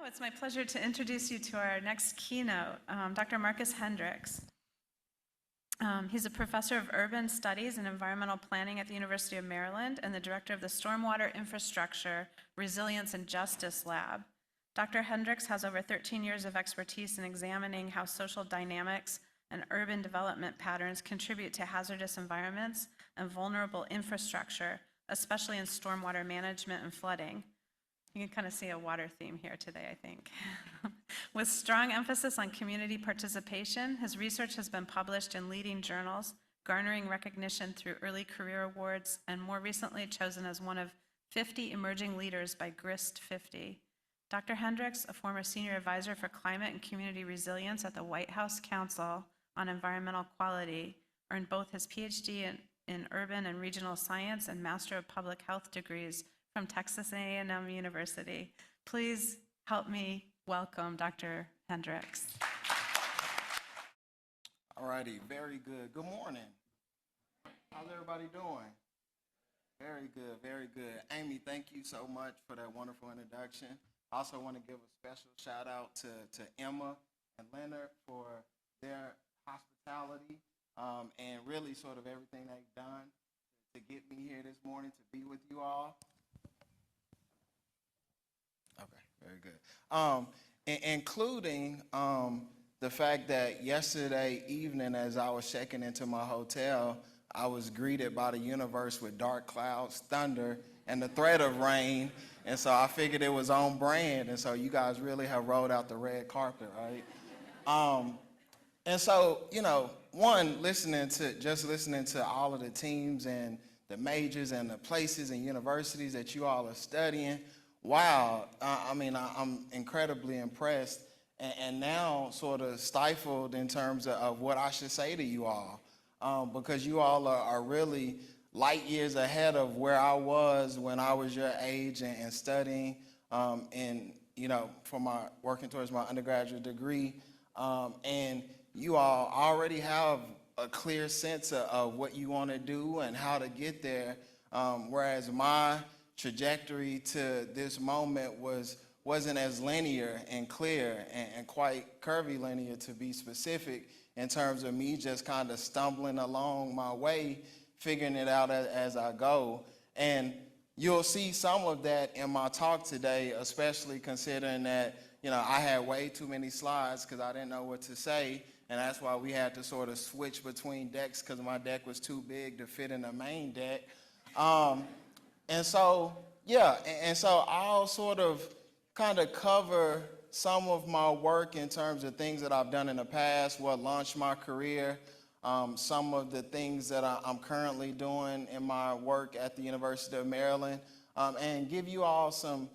It's my pleasure to introduce you to our next keynote, Dr. Marcus Hendricks. He's a professor of urban studies and environmental planning at the University of Maryland and the director of the Stormwater Infrastructure, Resilience, and Justice Lab. Dr. Hendricks has over 13 years of expertise in examining how social dynamics and urban development patterns contribute to hazardous environments and vulnerable infrastructure, especially in stormwater management and flooding. You can kind of see a water theme here today, I think. With strong emphasis on community participation, his research has been published in leading journals, garnering recognition through early career awards, and more recently chosen as one of 50 emerging leaders by GRIST 50. Dr. Hendricks, a former senior advisor for climate and community resilience at the White House Council on Environmental Quality, earned both his PhD in urban and regional science and Master of Public Health degrees from Texas A&M University. Please help me welcome Dr. Hendricks. All righty, very good. Good morning. How's everybody doing? Very good, very good. Amy, thank you so much for that wonderful introduction. I also want to give a special shout out to Emma and Leonard for their hospitality and really sort of everything they've done to get me here this morning to be with you all. Okay, very good. Including the fact that yesterday evening as I was checking into my hotel, I was greeted by the universe with dark clouds, thunder, and the threat of rain. And so I figured it was on brand. And so you guys really have rolled out the red carpet, right? And so, one, listening to all of the teams and the majors and the places and universities that you all are studying, wow, I'm incredibly impressed and now sort of stifled in terms of what I should say to you all, because you all are really light years ahead of where I was when I was your age and studying for working towards my undergraduate degree. And you all already have a clear sense of what you want to do and how to get there, whereas my trajectory to this moment wasn't as linear and clear and quite curvilinear, to be specific, in terms of me just kind of stumbling along my way, figuring it out as I go. And you'll see some of that in my talk today, especially considering that I had way too many slides because I didn't know what to say, and that's why we had to sort of switch between decks because my deck was too big to fit in the main deck. And so I'll sort of kind of cover some of my work in terms of things that I've done in the past, what launched my career, some of the things that I'm currently doing in my work at the University of Maryland, and give you all some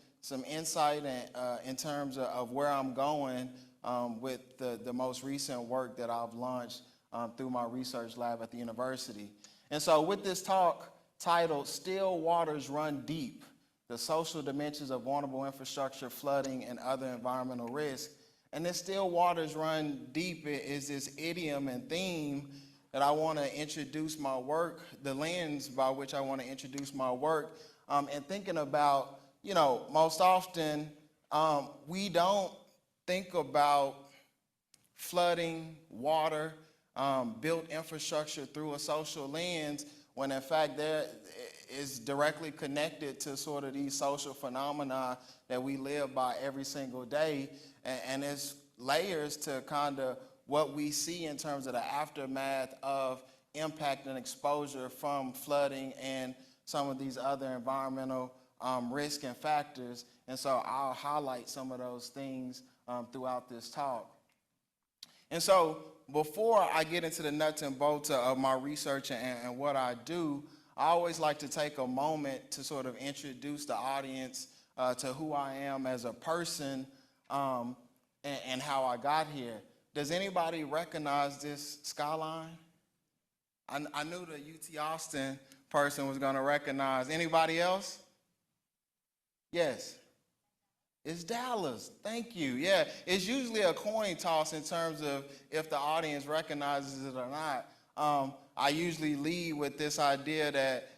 insight in terms of where I'm going with the most recent work that I've launched through my research lab at the university. And so with this talk, titled Still Waters Run Deep, the Social Dimensions of Vulnerable Infrastructure, Flooding, and Other Environmental Risks. And this Still Waters Run Deep is this idiom and theme that I want to introduce my work, the lens by which I want to introduce my work, and thinking about, most often we don't think about flooding, water, built infrastructure through a social lens, when in fact there is directly connected to sort of these social phenomena that we live by every single day. And it's layers to kind of what we see in terms of the aftermath of impact and exposure from flooding and some of these other environmental risk and factors. And so I'll highlight some of those things throughout this talk. And so before I get into the nuts and bolts of my research and what I do, I always like to take a moment to sort of introduce the audience to who I am as a person and how I got here. Does anybody recognize this skyline? I knew the UT Austin person was going to recognize. Anybody else? Yes. It's Dallas. Thank you. Yeah, it's usually a coin toss in terms of if the audience recognizes it or not. I usually lead with this idea that,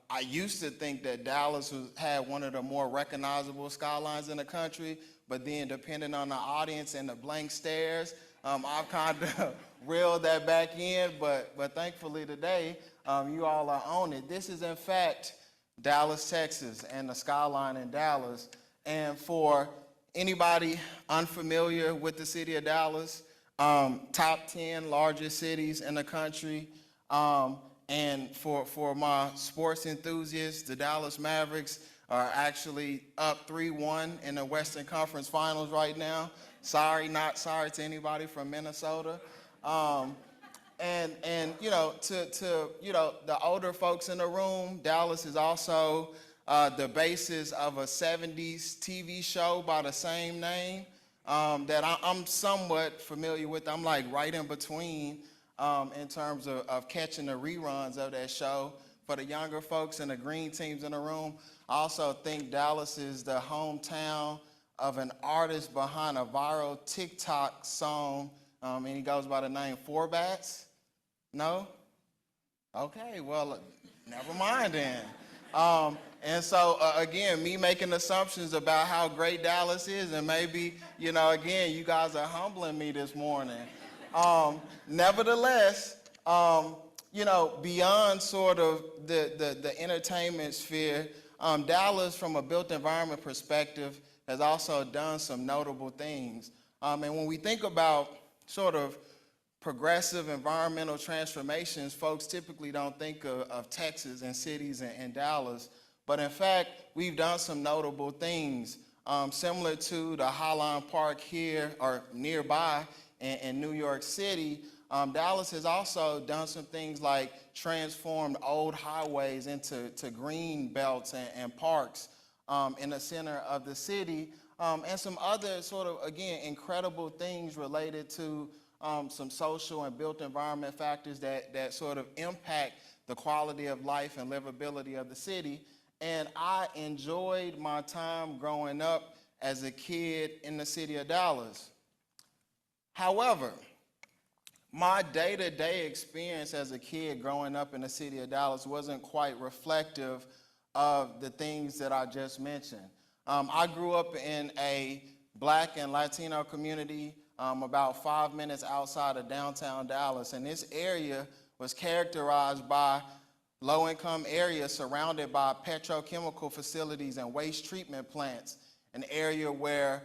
I used to think that Dallas had one of the more recognizable skylines in the country, but then depending on the audience and the blank stares, I've kind of reeled that back in, but thankfully today, you all are on it. This is in fact Dallas, Texas, and the skyline in Dallas. And for anybody unfamiliar with the city of Dallas, top 10 largest cities in the country, and for my sports enthusiasts, the Dallas Mavericks are actually up 3-1 in the Western Conference Finals right now. Sorry, not sorry to anybody from Minnesota. And you know, to you know, the older folks in the room, Dallas is also the basis of a 70s TV show by the same name that I'm somewhat familiar with. I'm like right in between in terms of catching the reruns of that show. For the younger folks and the green teams in the room, I also think Dallas is the hometown of an artist behind a viral TikTok song, and he goes by the name Four Bats. No? Okay, well, never mind then. And so, again, me making assumptions about how great Dallas is, and maybe, you know, again, you guys are humbling me this morning. Nevertheless, you know, beyond sort of the entertainment sphere, Dallas, from a built environment perspective, has also done some notable things. And when we think about sort of progressive environmental transformations, folks typically don't think of Texas and cities and Dallas. But in fact, we've done some notable things. Similar to the Highline Park here or nearby in New York City, Dallas has also done some things like transformed old highways into green belts and parks in the center of the city, and some other sort of, again, incredible things related to some social and built environment factors that sort of impact the quality of life and livability of the city. And I enjoyed my time growing up as a kid in the city of Dallas. However, my day-to-day experience as a kid growing up in the city of Dallas wasn't quite reflective of the things that I just mentioned. I grew up in a Black and Latino community about 5 minutes outside of downtown Dallas, and this area was characterized by low-income areas surrounded by petrochemical facilities and waste treatment plants, an area where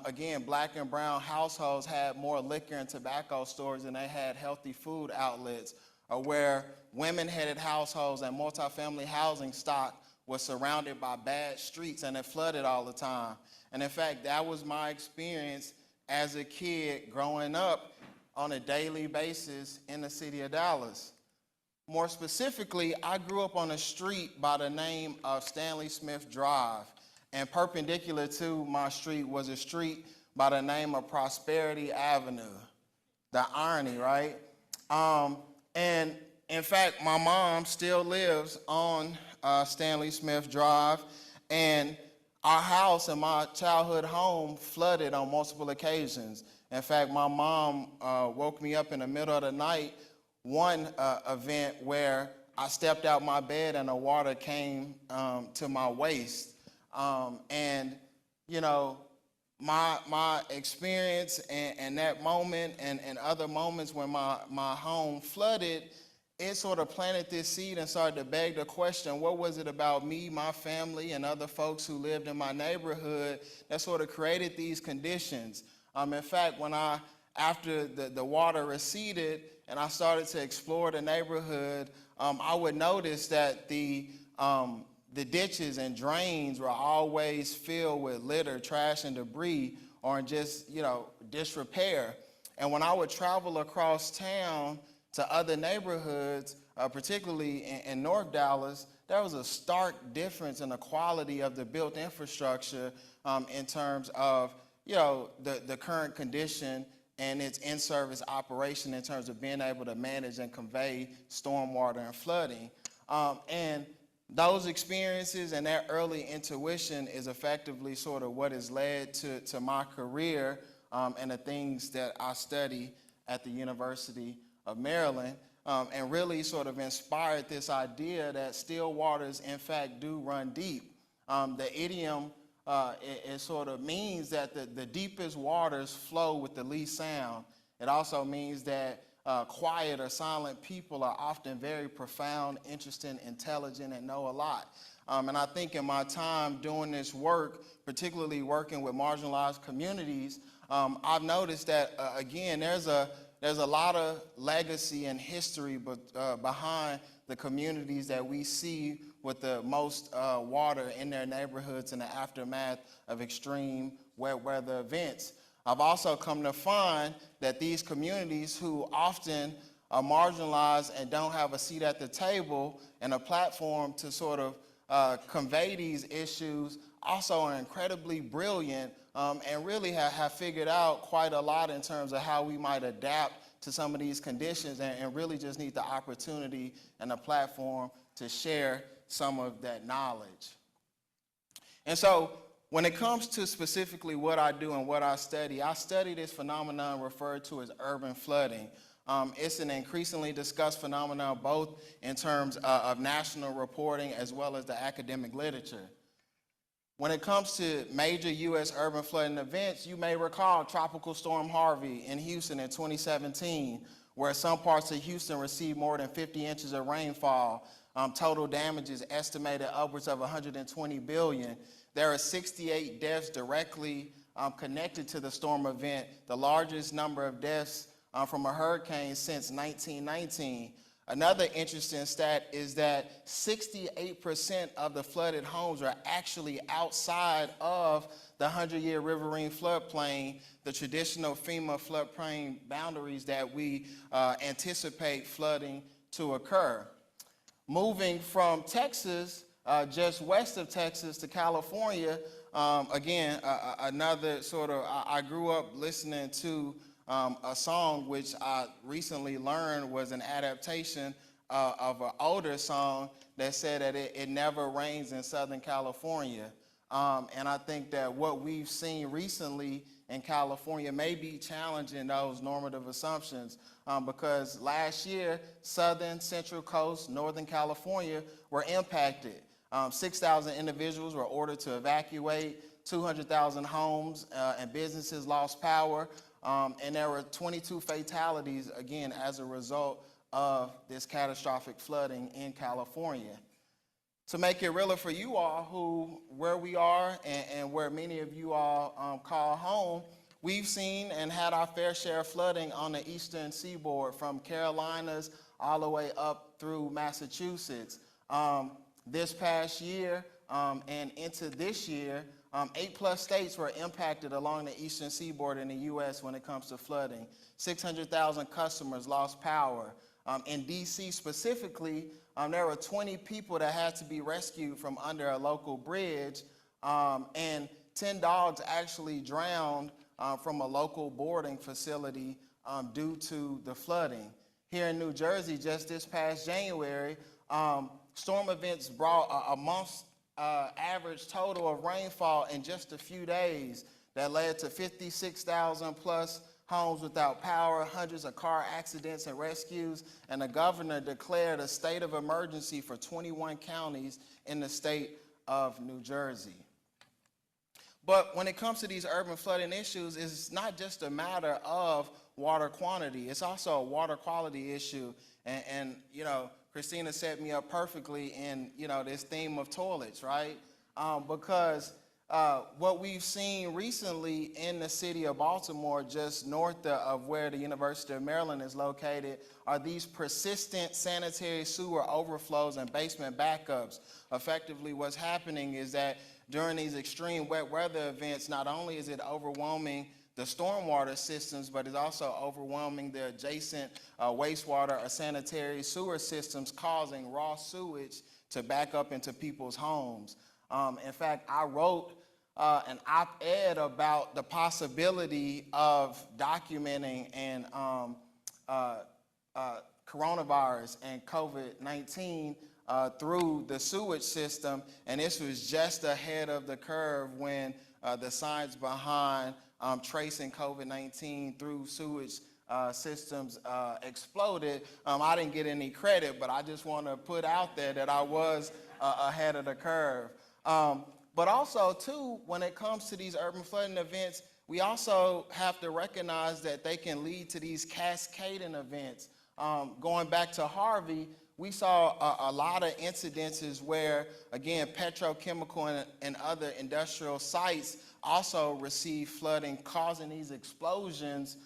again, Black and brown households had more liquor and tobacco stores than they had healthy food outlets, or where women-headed households and multifamily housing stock was surrounded by bad streets and it flooded all the time. And in fact, that was my experience as a kid growing up on a daily basis in the city of Dallas. More specifically, I grew up on a street by the name of Stanley Smith Drive. And perpendicular to my street was a street by the name of Prosperity Avenue. The irony, right? And in fact, my mom still lives on Stanley Smith Drive, and our house and my childhood home flooded on multiple occasions. In fact, my mom woke me up in the middle of the night, one event where I stepped out my bed and the water came to my waist. And, you know, my experience and that moment and other moments when my home flooded, it sort of planted this seed and started to beg the question, what was it about me, my family, and other folks who lived in my neighborhood that sort of created these conditions? In fact, after the water receded and I started to explore the neighborhood, I would notice that the ditches and drains were always filled with litter, trash, and debris, or in just, you know, disrepair. And when I would travel across town to other neighborhoods, particularly in North Dallas, there was a stark difference in the quality of the built infrastructure in terms of, you know, the current condition and its in-service operation in terms of being able to manage and convey stormwater and flooding. And those experiences and that early intuition is effectively sort of what has led to my career and the things that I study at the University of Maryland. and really sort of inspired this idea that still waters, in fact, do run deep. The idiom it sort of means that the deepest waters flow with the least sound. It also means that quiet or silent people are often very profound, interesting, intelligent, and know a lot. And I think in my time doing this work, particularly working with marginalized communities, I've noticed that, again, there's a lot of legacy and history behind the communities that we see with the most water in their neighborhoods in the aftermath of extreme wet weather events. I've also come to find that these communities who often are marginalized and don't have a seat at the table and a platform to sort of convey these issues also are incredibly brilliant and really have figured out quite a lot in terms of how we might adapt to some of these conditions and really just need the opportunity and a platform to share some of that knowledge. And so when it comes to specifically what I do and what I study this phenomenon referred to as urban flooding. It's an increasingly discussed phenomenon both in terms of national reporting as well as the academic literature. When it comes to major U.S. urban flooding events, you may recall Tropical Storm Harvey in Houston in 2017, where some parts of Houston received more than 50 inches of rainfall. Total damage is estimated upwards of $120 billion. There are 68 deaths directly connected to the storm event, the largest number of deaths from a hurricane since 1919. Another interesting stat is that 68% of the flooded homes are actually outside of the 100-year riverine floodplain, the traditional FEMA floodplain boundaries that we anticipate flooding to occur. Moving from Texas, just west of Texas to California, again, another sort of, I grew up listening to a song which I recently learned was an adaptation of an older song that said that it never rains in Southern California. And I think that what we've seen recently in California may be challenging those normative assumptions because last year, Southern, Central Coast, Northern California were impacted. 6,000 individuals were ordered to evacuate, 200,000 homes and businesses lost power, and there were 22 fatalities, again, as a result of this catastrophic flooding in California. To make it realer for you all, where we are and where many of you all call home, we've seen and had our fair share of flooding on the eastern seaboard from Carolinas all the way up through Massachusetts. This past year and into this year, 8+ states were impacted along the eastern seaboard in the U.S. when it comes to flooding. 600,000 customers lost power. In D.C. specifically, there were 20 people that had to be rescued from under a local bridge, and 10 dogs actually drowned from a local boarding facility due to the flooding. Here in New Jersey, just this past January, storm events brought a month's average total of rainfall in just a few days that led to 56,000 plus homes without power, hundreds of car accidents and rescues, and the governor declared a state of emergency for 21 counties in the state of New Jersey. But when it comes to these urban flooding issues, it's not just a matter of water quantity, it's also a water quality issue. And you know, Christina set me up perfectly in, you know, this theme of toilets, right? Because what we've seen recently in the city of Baltimore, just north of where the University of Maryland is located, are these persistent sanitary sewer overflows and basement backups. Effectively, what's happening is that during these extreme wet weather events, not only is it overwhelming the stormwater systems, but it's also overwhelming the adjacent wastewater or sanitary sewer systems, causing raw sewage to back up into people's homes. In fact, I wrote an op-ed about the possibility of documenting and coronavirus and COVID-19 through the sewage system, and this was just ahead of the curve when the science behind tracing COVID-19 through sewage systems exploded. I didn't get any credit, but I just want to put out there that I was ahead of the curve. But also, too, when it comes to these urban flooding events, we also have to recognize that they can lead to these cascading events. Going back to Harvey, we saw a lot of incidences where, again, petrochemical and other industrial sites also received flooding, causing these explosions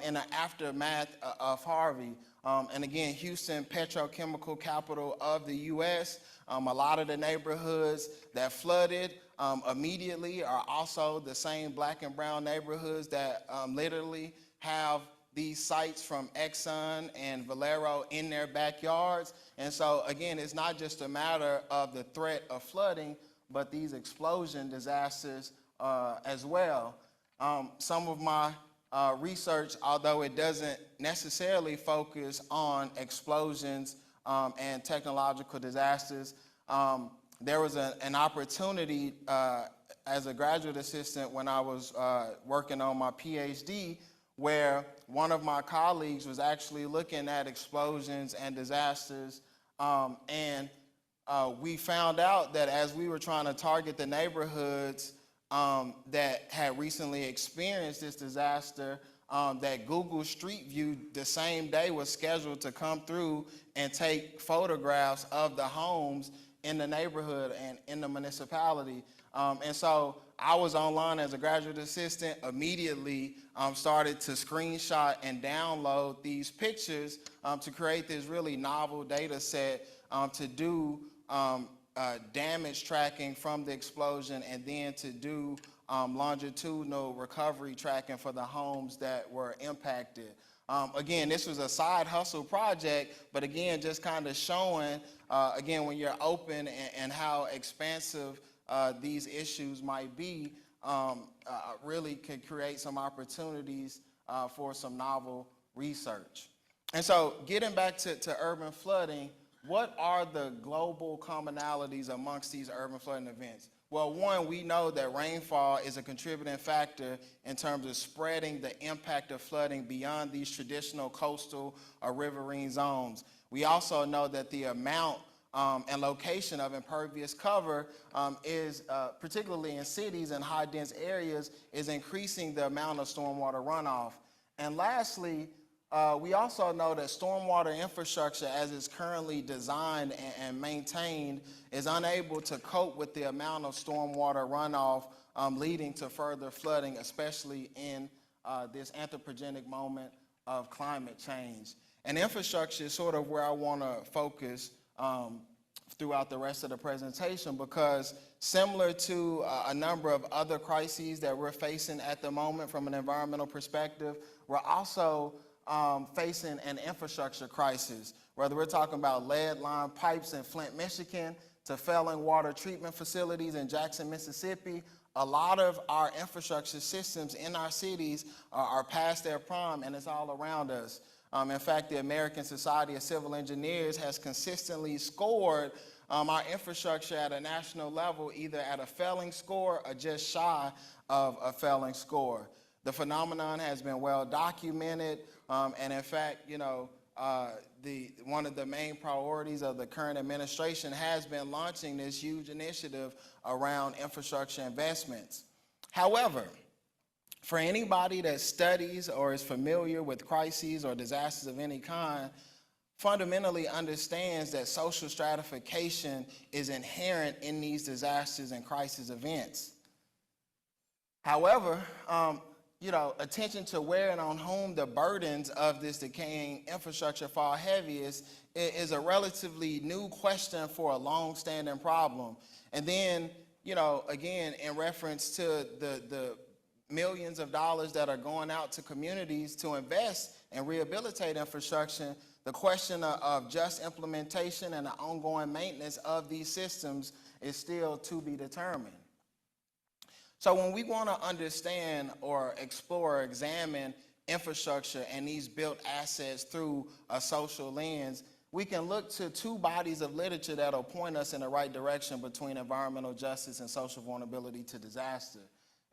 in the aftermath of Harvey. And again, Houston, petrochemical capital of the U.S., a lot of the neighborhoods that flooded immediately are also the same black and brown neighborhoods that literally have these sites from Exxon and Valero in their backyards. And so, again, it's not just a matter of the threat of flooding, but these explosion disasters as well. Some of my research, although it doesn't necessarily focus on explosions and technological disasters, there was an opportunity as a graduate assistant when I was working on my PhD, where one of my colleagues was actually looking at explosions and disasters, and we found out that as we were trying to target the neighborhoods that had recently experienced this disaster, that Google Street View the same day was scheduled to come through and take photographs of the homes in the neighborhood and in the municipality. And so I was online as a graduate assistant, immediately started to screenshot and download these pictures to create this really novel data set to do damage tracking from the explosion, and then to do longitudinal recovery tracking for the homes that were impacted. Again, this was a side hustle project, but again, just kind of showing, again, when you're open and how expansive these issues might be, really could create some opportunities for some novel research. And so getting back to urban flooding, what are the global commonalities amongst these urban flooding events? Well, one, we know that rainfall is a contributing factor in terms of spreading the impact of flooding beyond these traditional coastal or riverine zones. We also know that the amount and location of impervious cover is, particularly in cities and high dense areas, is increasing the amount of stormwater runoff. And lastly, we also know that stormwater infrastructure, as it's currently designed and maintained, is unable to cope with the amount of stormwater runoff, leading to further flooding, especially in this anthropogenic moment of climate change. And infrastructure is sort of where I want to focus throughout the rest of the presentation, because similar to a number of other crises that we're facing at the moment from an environmental perspective, we're also facing an infrastructure crisis, whether we're talking about lead line pipes in Flint, Michigan, to failing water treatment facilities in Jackson, Mississippi. A lot of our infrastructure systems in our cities are past their prime, and it's all around us. In fact, the American Society of Civil Engineers has consistently scored our infrastructure at a national level either at a failing score or just shy of a failing score. The phenomenon has been well documented, and in fact, one of the main priorities of the current administration has been launching this huge initiative around infrastructure investments. However, for anybody that studies or is familiar with crises or disasters of any kind, fundamentally understands that social stratification is inherent in these disasters and crisis events. However, attention to where and on whom the burdens of this decaying infrastructure fall heaviest is a relatively new question for a long-standing problem. And then, again, in reference to the millions of dollars that are going out to communities to invest and rehabilitate infrastructure, the question of just implementation and the ongoing maintenance of these systems is still to be determined. So when we want to understand or explore or examine infrastructure and these built assets through a social lens, we can look to two bodies of literature that'll point us in the right direction between environmental justice and social vulnerability to disaster.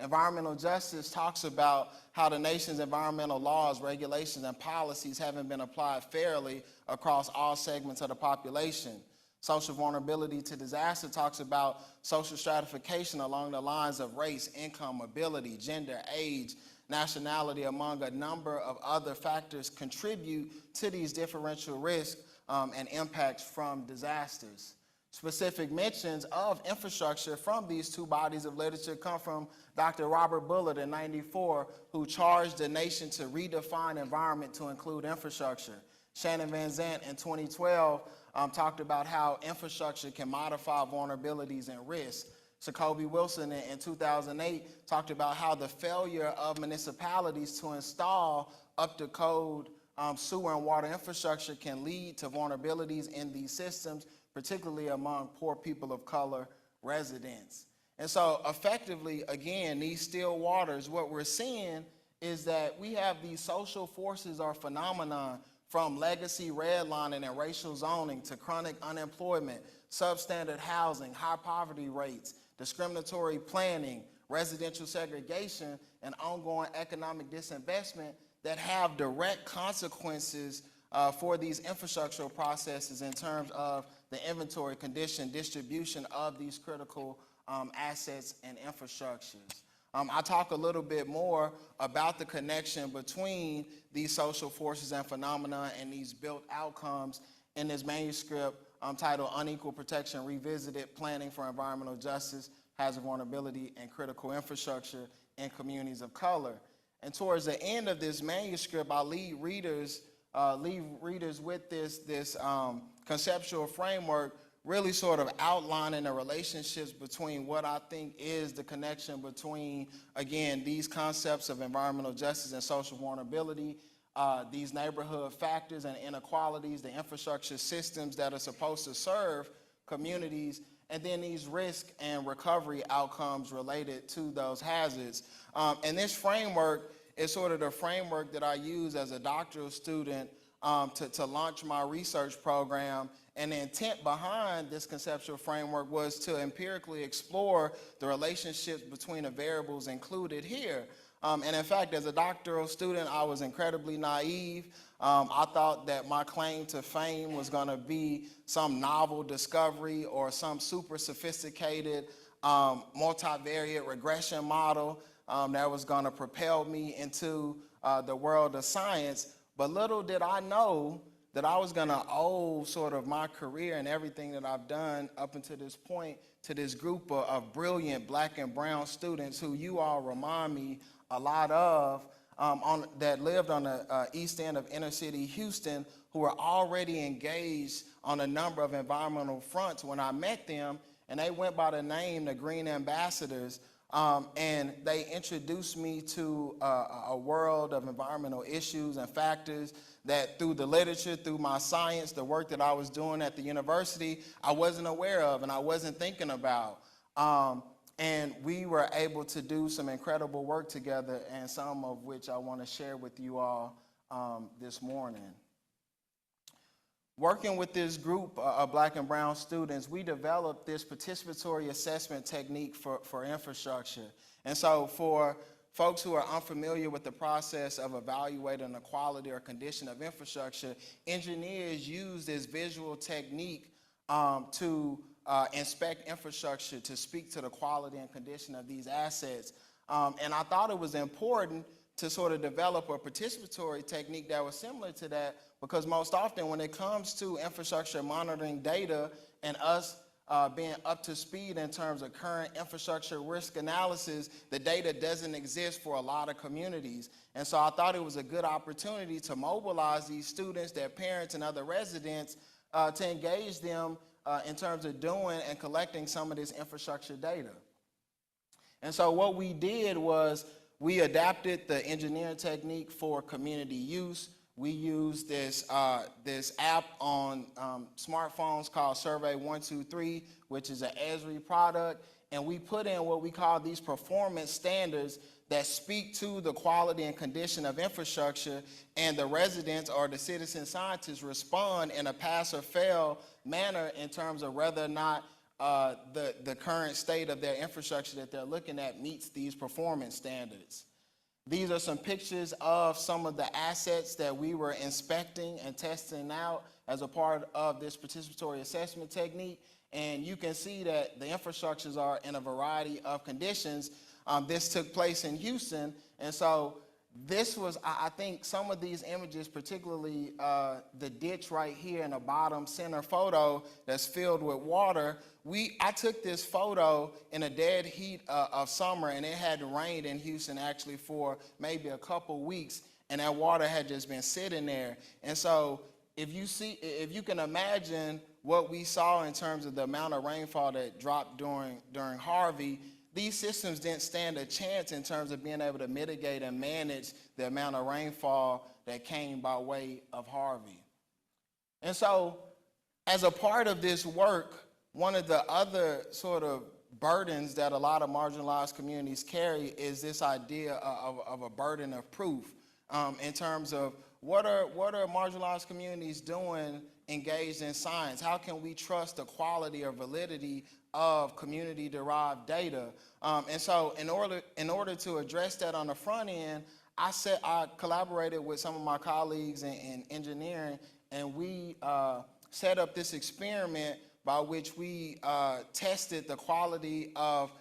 Environmental justice talks about how the nation's environmental laws, regulations, and policies haven't been applied fairly across all segments of the population. Social vulnerability to disaster talks about social stratification along the lines of race, income, ability, gender, age, nationality, among a number of other factors contribute to these differential risks and impacts from disasters. Specific mentions of infrastructure from these two bodies of literature come from Dr. Robert Bullard in '94, who charged the nation to redefine environment to include infrastructure. Shannon Van Zandt in 2012 talked about how infrastructure can modify vulnerabilities and risks. Jacoby Wilson in 2008 talked about how the failure of municipalities to install up-to-code sewer and water infrastructure can lead to vulnerabilities in these systems, particularly among poor people of color residents. And so effectively, again, these still waters, what we're seeing is that we have these social forces or phenomenon from legacy redlining and racial zoning to chronic unemployment, substandard housing, high poverty rates, discriminatory planning, residential segregation, and ongoing economic disinvestment that have direct consequences for these infrastructural processes in terms of the inventory, condition, distribution of these critical assets and infrastructures. I'll talk a little bit more about the connection between these social forces and phenomena and these built outcomes in this manuscript titled Unequal Protection Revisited, Planning for Environmental Justice, Hazard Vulnerability, and Critical Infrastructure in Communities of Color. And towards the end of this manuscript, I'll leave readers with this conceptual framework, really sort of outlining the relationships between what I think is the connection between, again, these concepts of environmental justice and social vulnerability, these neighborhood factors and inequalities, the infrastructure systems that are supposed to serve communities, and then these risk and recovery outcomes related to those hazards. And this framework is sort of the framework that I use as a doctoral student to launch my research program. And the intent behind this conceptual framework was to empirically explore the relationships between the variables included here. And in fact, as a doctoral student, I was incredibly naive. I thought that my claim to fame was going to be some novel discovery or some super sophisticated multivariate regression model that was going to propel me into the world of science. But little did I know that I was going to owe sort of my career and everything that I've done up until this point to this group of brilliant black and brown students who you all remind me a lot of, that lived on the east end of inner city Houston, who were already engaged on a number of environmental fronts when I met them, and they went by the name the Green Ambassadors, and they introduced me to a world of environmental issues and factors that through the literature, through my science, the work that I was doing at the university, I wasn't aware of and I wasn't thinking about. And we were able to do some incredible work together, and some of which I want to share with you all this morning. Working with this group of black and brown students, we developed this participatory assessment technique for infrastructure. And so for folks who are unfamiliar with the process of evaluating the quality or condition of infrastructure, engineers use this visual technique to inspect infrastructure, to speak to the quality and condition of these assets. And I thought it was important to sort of develop a participatory technique that was similar to that, because most often when it comes to infrastructure monitoring data and us being up to speed in terms of current infrastructure risk analysis, the data doesn't exist for a lot of communities. And so I thought it was a good opportunity to mobilize these students, their parents, and other residents to engage them in terms of doing and collecting some of this infrastructure data. And so what we did was we adapted the engineering technique for community use. We used this app on smartphones called Survey 123, which is an Esri product, and we put in what we call these performance standards that speak to the quality and condition of infrastructure, and the residents or the citizen scientists respond in a pass or fail manner in terms of whether or not the current state of their infrastructure that they're looking at meets these performance standards. These are some pictures of some of the assets that we were inspecting and testing out as a part of this participatory assessment technique. And you can see that the infrastructures are in a variety of conditions. This took place in Houston, and so this was, I think some of these images, particularly the ditch right here in the bottom center photo that's filled with water, I took this photo in a dead heat of summer, and it had rained in Houston actually for maybe a couple weeks, and that water had just been sitting there. And so if you can imagine what we saw in terms of the amount of rainfall that dropped during Harvey, these systems didn't stand a chance in terms of being able to mitigate and manage the amount of rainfall that came by way of Harvey. And so, as a part of this work, one of the other sort of burdens that a lot of marginalized communities carry is this idea of a burden of proof in terms of what are marginalized communities doing engaged in science? How can we trust the quality or validity of community-derived data? And so in order to address that on the front end, I collaborated with some of my colleagues in engineering, and we set up this experiment by which we tested the quality of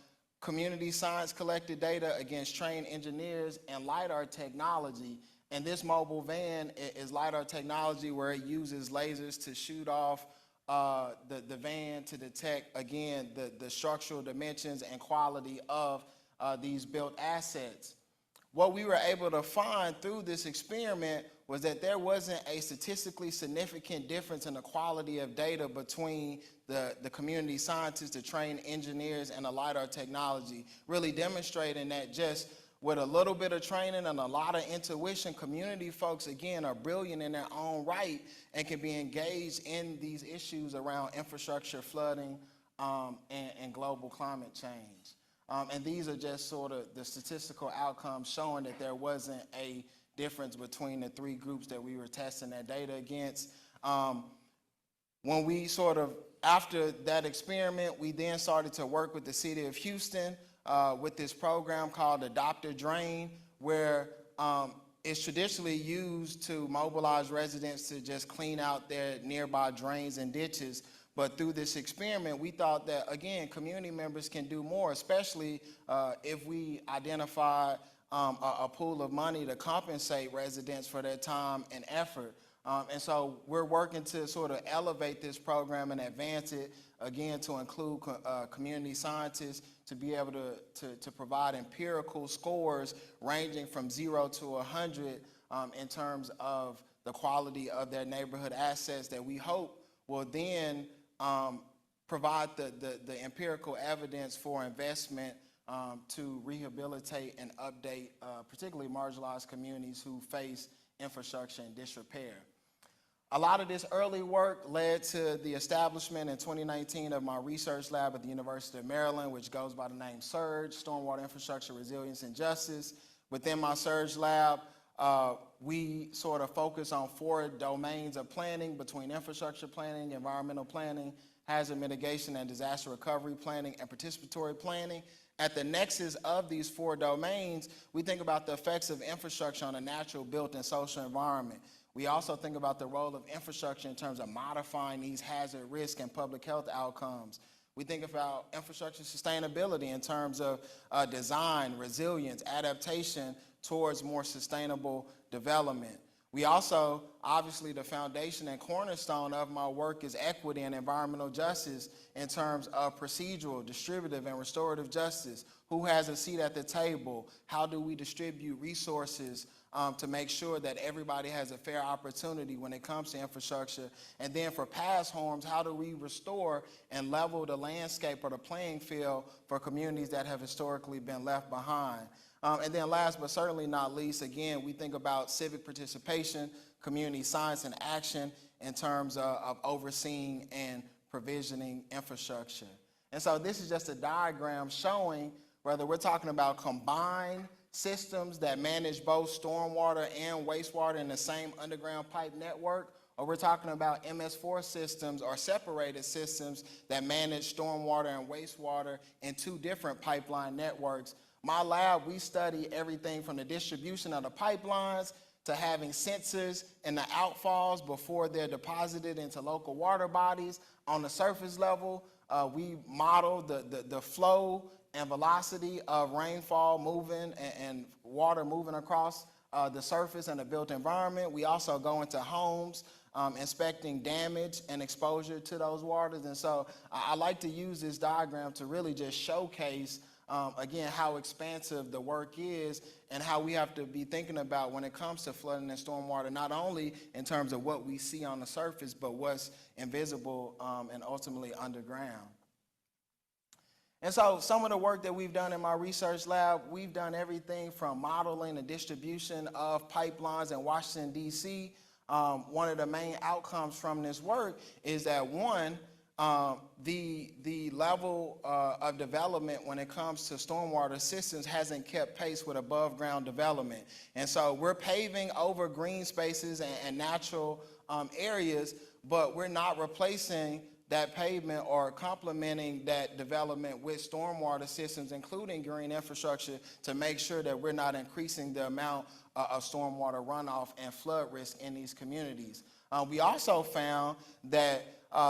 community science collected data against trained engineers and LiDAR technology. And this mobile van is LiDAR technology where it uses lasers to shoot off the van to detect, again, the structural dimensions and quality of these built assets. What we were able to find through this experiment was that there wasn't a statistically significant difference in the quality of data between the community scientists, the trained engineers, and the LiDAR technology, really demonstrating that just with a little bit of training and a lot of intuition, community folks, again, are brilliant in their own right and can be engaged in these issues around infrastructure, flooding, and global climate change. And these are just sort of the statistical outcomes showing that there wasn't a difference between the three groups that we were testing that data against. When we after that experiment, we then started to work with the city of Houston with this program called Adopt a Drain, where it's traditionally used to mobilize residents to just clean out their nearby drains and ditches. But through this experiment, we thought that, again, community members can do more, especially if we identify a pool of money to compensate residents for their time and effort. And so we're working to sort of elevate this program and advance it, again, to include community scientists to be able to provide empirical scores ranging from 0 to 100 in terms of the quality of their neighborhood assets that we hope will then provide the empirical evidence for investment to rehabilitate and update particularly marginalized communities who face infrastructure and disrepair. A lot of this early work led to the establishment in 2019 of my research lab at the University of Maryland, which goes by the name SURGE, Stormwater Infrastructure Resilience and Justice. Within my SURGE lab, we sort of focus on 4 domains of planning between infrastructure planning, environmental planning, hazard mitigation and disaster recovery planning, and participatory planning. At the nexus of these 4 domains, we think about the effects of infrastructure on a natural, built, and social environment. We also think about the role of infrastructure in terms of modifying these hazard, risk, and public health outcomes. We think about infrastructure sustainability in terms of design, resilience, adaptation towards more sustainable development. We also, obviously, the foundation and cornerstone of my work is equity and environmental justice in terms of procedural, distributive, and restorative justice. Who has a seat at the table? How do we distribute resources to make sure that everybody has a fair opportunity when it comes to infrastructure? And then for past harms, how do we restore and level the landscape or the playing field for communities that have historically been left behind? And then last but certainly not least, again, we think about civic participation, community science and action in terms of overseeing and provisioning infrastructure. And so this is just a diagram showing whether we're talking about combined systems that manage both stormwater and wastewater in the same underground pipe network, or we're talking about MS4 systems or separated systems that manage stormwater and wastewater in two different pipeline networks. My lab, we study everything from the distribution of the pipelines to having sensors in the outfalls before they're deposited into local water bodies. On the surface level, we model the flow and velocity of rainfall moving and water moving across the surface and the built environment. We also go into homes, inspecting damage and exposure to those waters. And so I like to use this diagram to really just showcase again, how expansive the work is and how we have to be thinking about when it comes to flooding and stormwater, not only in terms of what we see on the surface, but what's invisible and ultimately underground. And so some of the work that we've done in my research lab, we've done everything from modeling the distribution of pipelines in Washington, D.C. One of the main outcomes from this work is that, one, the level of development when it comes to stormwater systems hasn't kept pace with above ground development. And so we're paving over green spaces and natural areas, but we're not replacing that pavement or complementing that development with stormwater systems, including green infrastructure, to make sure that we're not increasing the amount of stormwater runoff and flood risk in these communities. We also found that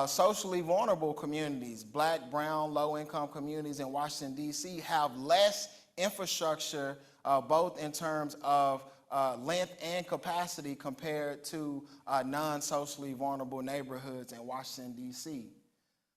socially vulnerable communities, Black, brown, low-income communities in Washington, D.C. have less infrastructure, both in terms of length and capacity compared to non-socially vulnerable neighborhoods in Washington, D.C.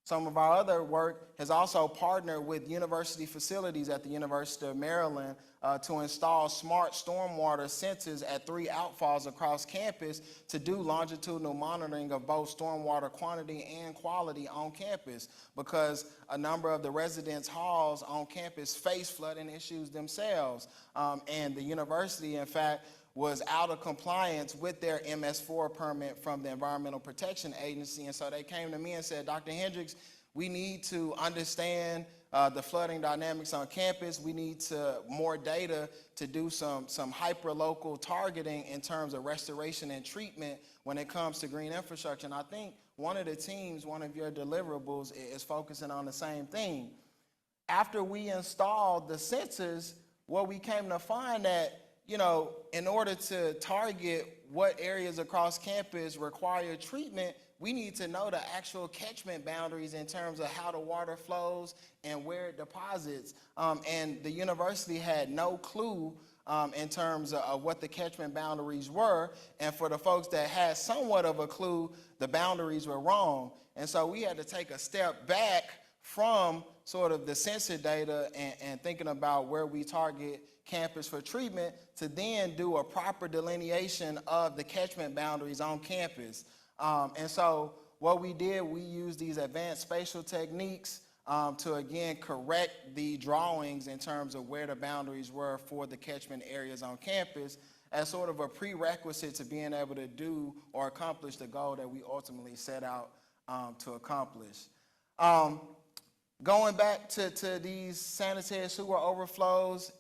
Some of our other work has also partnered with university facilities at the University of Maryland to install smart stormwater sensors at 3 outfalls across campus to do longitudinal monitoring of both stormwater quantity and quality on campus, because a number of the residence halls on campus face flooding issues themselves. And the university, in fact, was out of compliance with their MS4 permit from the Environmental Protection Agency. And so they came to me and said, Dr. Hendricks, we need to understand the flooding dynamics on campus. We need more data to do some hyper-local targeting in terms of restoration and treatment when it comes to green infrastructure. And I think one of the teams, one of your deliverables, is focusing on the same thing. After we installed the sensors, what we came to find that, in order to target what areas across campus require treatment, we need to know the actual catchment boundaries in terms of how the water flows and where it deposits. And the university had no clue in terms of what the catchment boundaries were. And for the folks that had somewhat of a clue, the boundaries were wrong. And so we had to take a step back from sort of the sensor data and thinking about where we target campus for treatment to then do a proper delineation of the catchment boundaries on campus. And so what we did, we used these advanced spatial techniques to, again, correct the drawings in terms of where the boundaries were for the catchment areas on campus as sort of a prerequisite to being able to do or accomplish the goal that we ultimately set out to accomplish. Going back to these sanitary sewer overflows,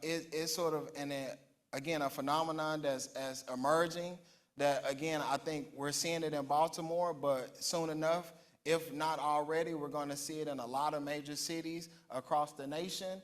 it's sort of, a phenomenon that's emerging that, again, I think we're seeing it in Baltimore, but soon enough, if not already, we're going to see it in a lot of major cities across the nation.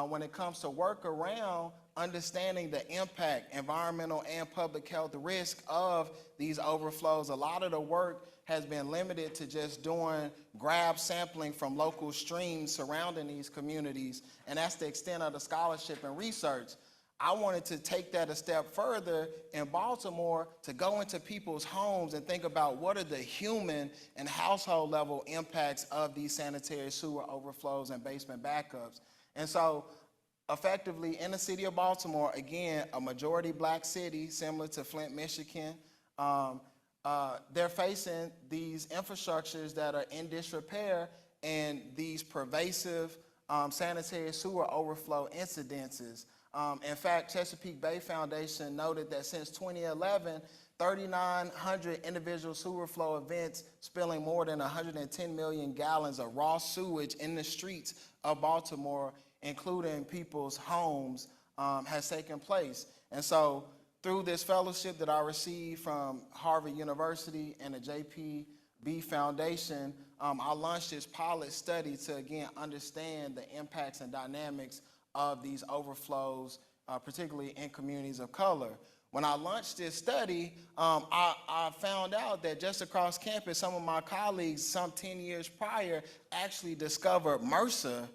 When it comes to work around understanding the impact, environmental and public health risk of these overflows, a lot of the work has been limited to just doing grab sampling from local streams surrounding these communities, and that's the extent of the scholarship and research. I wanted to take that a step further in Baltimore to go into people's homes and think about what are the human and household level impacts of these sanitary sewer overflows and basement backups. And so effectively in the city of Baltimore, again, a majority Black city similar to Flint, Michigan, they're facing these infrastructures that are in disrepair and these pervasive sanitary sewer overflow incidences. In fact, Chesapeake Bay Foundation noted that since 2011, 3,900 individual sewer flow events spilling more than 110 million gallons of raw sewage in the streets of Baltimore, including people's homes, has taken place. And so through this fellowship that I received from Harvard University and the JPB Foundation, I launched this pilot study to, again, understand the impacts and dynamics of these overflows, particularly in communities of color. When I launched this study, I found out that just across campus, some of my colleagues, some 10 years prior, actually discovered MRSA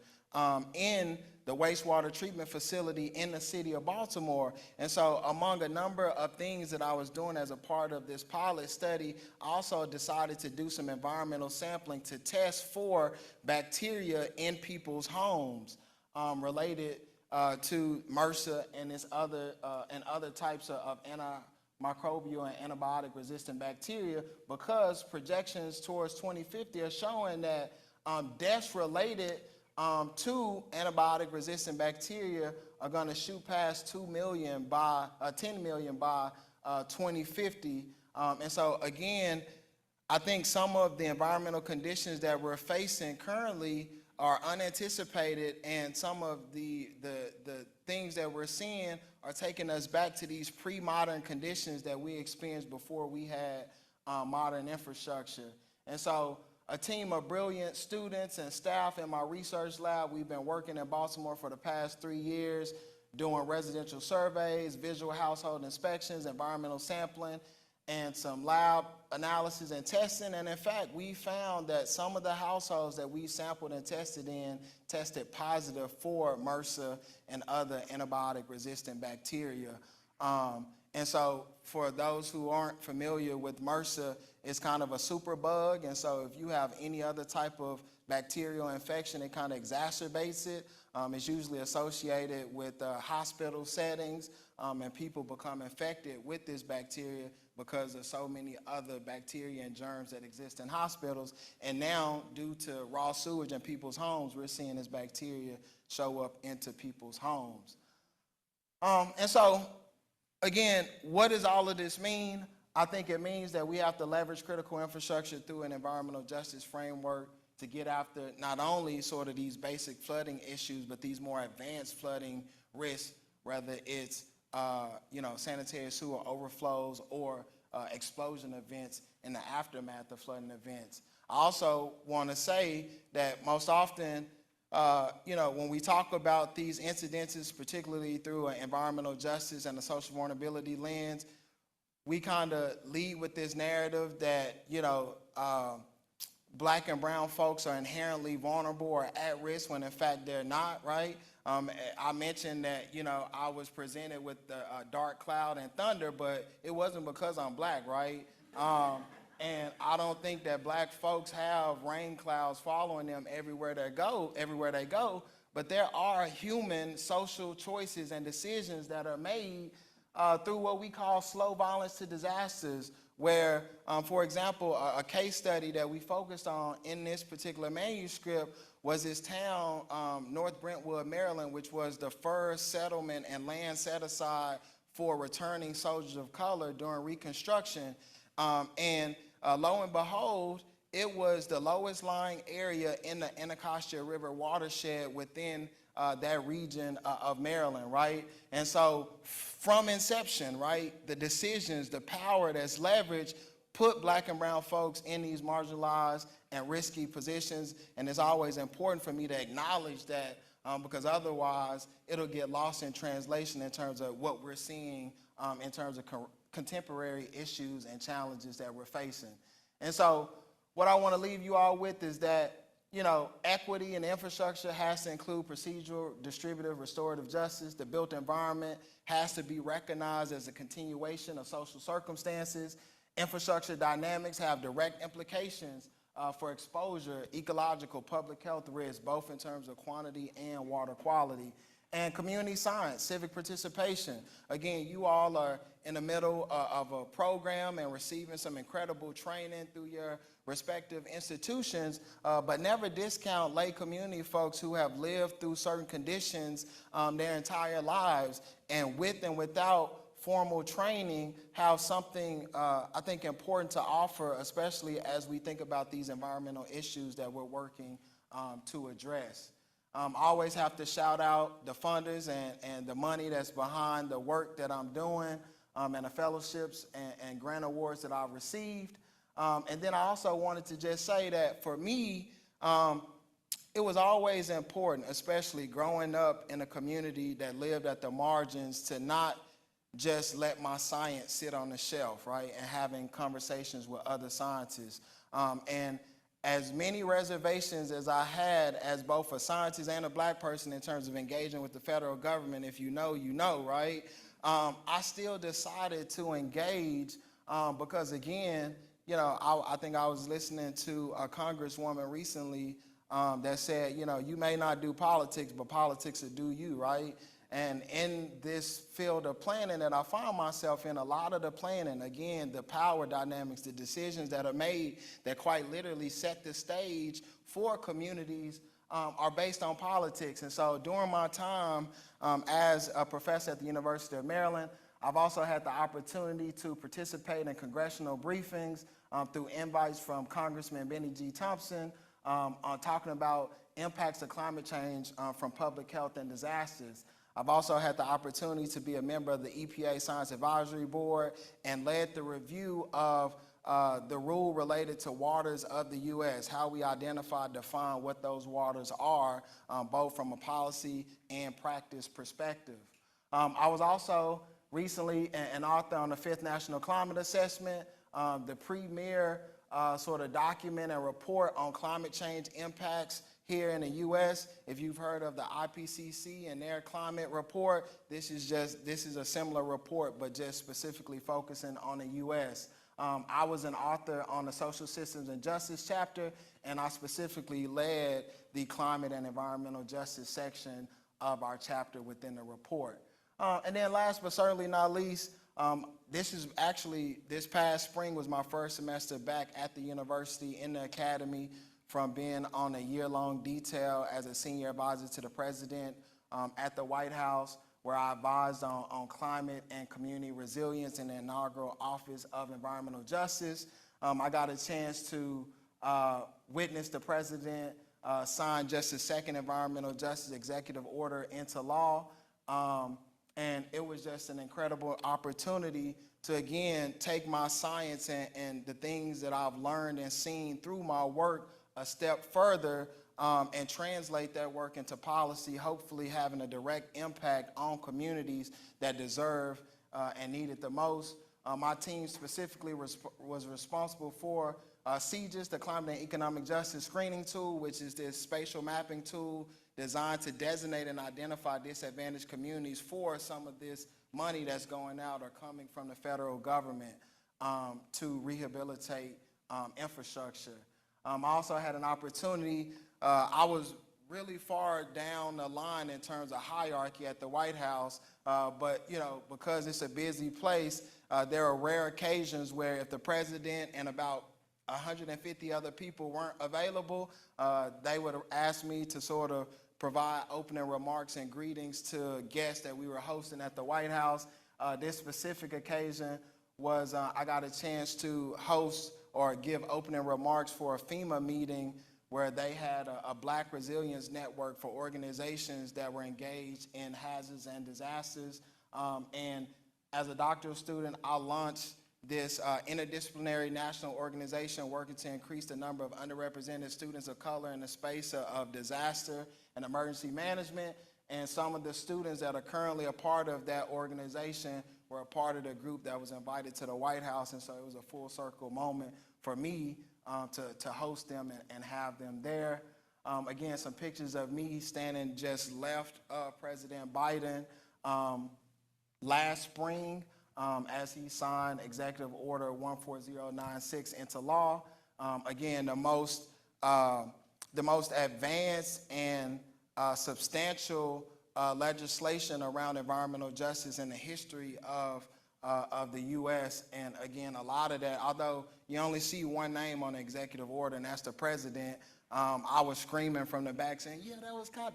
in the wastewater treatment facility in the city of Baltimore. And so among a number of things that I was doing as a part of this pilot study, I also decided to do some environmental sampling to test for bacteria in people's homes related to MRSA and other types of antimicrobial and antibiotic resistant bacteria, because projections towards 2050 are showing that deaths related to antibiotic resistant bacteria are going to shoot past 10 million by 2050. And so again, I think some of the environmental conditions that we're facing currently are unanticipated, and some of the things that we're seeing are taking us back to these pre-modern conditions that we experienced before we had modern infrastructure. And so a team of brilliant students and staff in my research lab, we've been working in Baltimore for the past 3 years, doing residential surveys, visual household inspections, environmental sampling, and some lab analysis and testing. And in fact, we found that some of the households that we sampled and tested in tested positive for MRSA and other antibiotic resistant bacteria. And so for those who aren't familiar with MRSA, it's kind of a super bug. And so if you have any other type of bacterial infection, it kind of exacerbates it. It's usually associated with hospital settings, and people become infected with this bacteria because of so many other bacteria and germs that exist in hospitals. And now, due to raw sewage in people's homes, we're seeing this bacteria show up into people's homes. And so, again, what does all of this mean? I think it means that we have to leverage critical infrastructure through an environmental justice framework to get after not only sort of these basic flooding issues, but these more advanced flooding risks, whether it's sanitary sewer overflows or explosion events in the aftermath of flooding events. I also want to say that most often, when we talk about these incidences, particularly through an environmental justice and a social vulnerability lens, we kind of lead with this narrative that, Black and brown folks are inherently vulnerable or at risk when in fact they're not, right? I mentioned that, I was presented with the dark cloud and thunder, but it wasn't because I'm Black, right? And I don't think that Black folks have rain clouds following them everywhere they go, but there are human social choices and decisions that are made through what we call slow violence to disasters, where, for example, a case study that we focused on in this particular manuscript was this town, North Brentwood, Maryland, which was the first settlement and land set aside for returning soldiers of color during Reconstruction. And lo and behold, it was the lowest lying area in the Anacostia River watershed within that region of Maryland, right? And so from inception, right, the decisions, the power that's leveraged put Black and brown folks in these marginalized and risky positions. And it's always important for me to acknowledge that because otherwise it'll get lost in translation in terms of what we're seeing in terms of contemporary issues and challenges that we're facing. And so what I want to leave you all with is that, equity and infrastructure has to include procedural, distributive, restorative justice. The built environment has to be recognized as a continuation of social circumstances. Infrastructure dynamics have direct implications for exposure, ecological, public health risks, both in terms of quantity and water quality. And community science, civic participation. Again, you all are in the middle of a program and receiving some incredible training through your respective institutions, but never discount lay community folks who have lived through certain conditions their entire lives, and with and without formal training have something I think important to offer, especially as we think about these environmental issues that we're working to address. I always have to shout out the funders and the money that's behind the work that I'm doing. and the fellowships and grant awards that I've received. And then I also wanted to just say that for me, it was always important, especially growing up in a community that lived at the margins, to not just let my science sit on the shelf, right, and having conversations with other scientists. And as many reservations as I had as both a scientist and a black person in terms of engaging with the federal government, if you know, right, I still decided to engage because, again, I think I was listening to a congresswoman recently that said, you may not do politics, but politics will do you, right? And in this field of planning that I find myself in, a lot of the planning, again, the power dynamics, the decisions that are made that quite literally set the stage for communities are based on politics. And so during my time as a professor at the University of Maryland, I've also had the opportunity to participate in congressional briefings through invites from Congressman Benny G. Thompson on talking about impacts of climate change from public health and disasters. I've also had the opportunity to be a member of the EPA Science Advisory Board and led the review of the rule related to waters of the U.S., how we identify, define what those waters are, both from a policy and practice perspective. I was also recently an author on the 5th National Climate Assessment, the premier sort of document and report on climate change impacts here in the U.S. If you've heard of the IPCC and their climate report, this is a similar report, but just specifically focusing on the U.S. I was an author on the Social Systems and Justice chapter, and I specifically led the climate and environmental justice section of our chapter within the report. And then last but certainly not least, this past spring was my first semester back at the university in the academy, from being on a year-long detail as a senior advisor to the president at the White House, where I advised on climate and community resilience in the inaugural Office of Environmental Justice. I got a chance to witness the president sign just his second environmental justice executive order into law. And it was just an incredible opportunity to, again, take my science and the things that I've learned and seen through my work a step further and translate that work into policy, hopefully having a direct impact on communities that deserve and need it the most. My team specifically was responsible for CJIS, the Climate and Economic Justice Screening Tool, which is this spatial mapping tool designed to designate and identify disadvantaged communities for some of this money that's going out or coming from the federal government to rehabilitate infrastructure. I also had an opportunity, I was really far down the line in terms of hierarchy at the White House, but because it's a busy place, there are rare occasions where if the president and about 150 other people weren't available, they would ask me to sort of provide opening remarks and greetings to guests that we were hosting at the White House. This specific occasion was I got a chance to host or give opening remarks for a FEMA meeting where they had a Black Resilience Network for organizations that were engaged in hazards and disasters. And as a doctoral student, I launched this interdisciplinary national organization working to increase the number of underrepresented students of color in the space of disaster and emergency management. And some of the students that are currently a part of that organization were a part of the group that was invited to the White House. And so it was a full circle moment for me to host them and have them there. Again, some pictures of me standing just left of President Biden last spring as he signed Executive Order 14096 into law. Again, the most advanced and substantial legislation around environmental justice in the history of the U.S. And again, a lot of that, although you only see one name on the executive order, and that's the president, I was screaming from the back saying, yeah,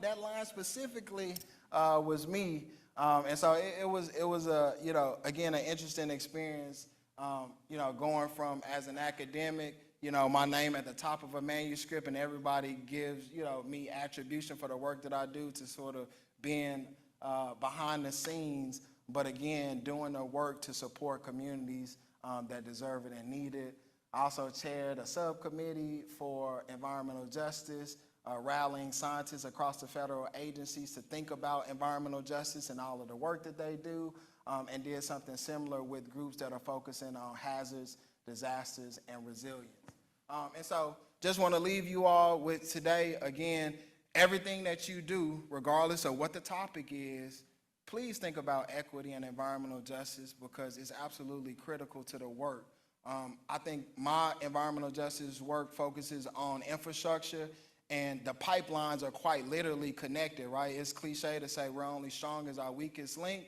that line specifically was me. And so it was again, an interesting experience, going from as an academic, my name at the top of a manuscript and everybody gives, me attribution for the work that I do, to sort of being behind the scenes but again, doing the work to support communities that deserve it and need it. I also chaired a subcommittee for environmental justice, rallying scientists across the federal agencies to think about environmental justice and all of the work that they do, and did something similar with groups that are focusing on hazards, disasters, and resilience. And so just want to leave you all with today, again, everything that you do, regardless of what the topic is, please think about equity and environmental justice because it's absolutely critical to the work. I think my environmental justice work focuses on infrastructure, and the pipelines are quite literally connected, right? It's cliche to say we're only strong as our weakest link,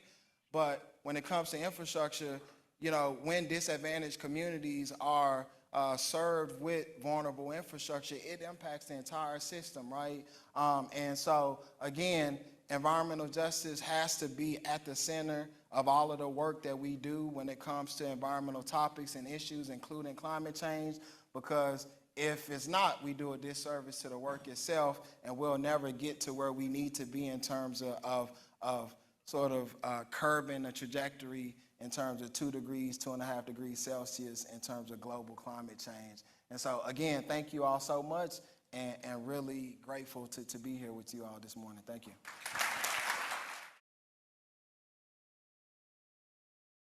but when it comes to infrastructure, you know, when disadvantaged communities are served with vulnerable infrastructure, it impacts the entire system, right? And so, again, environmental justice has to be at the center of all of the work that we do when it comes to environmental topics and issues, including climate change, because if it's not, we do a disservice to the work itself, and we'll never get to where we need to be in terms of curbing the trajectory in terms of 2 degrees, 2.5 degrees Celsius in terms of global climate change. And so, again, thank you all so much, and really grateful to be here with you all this morning. Thank you.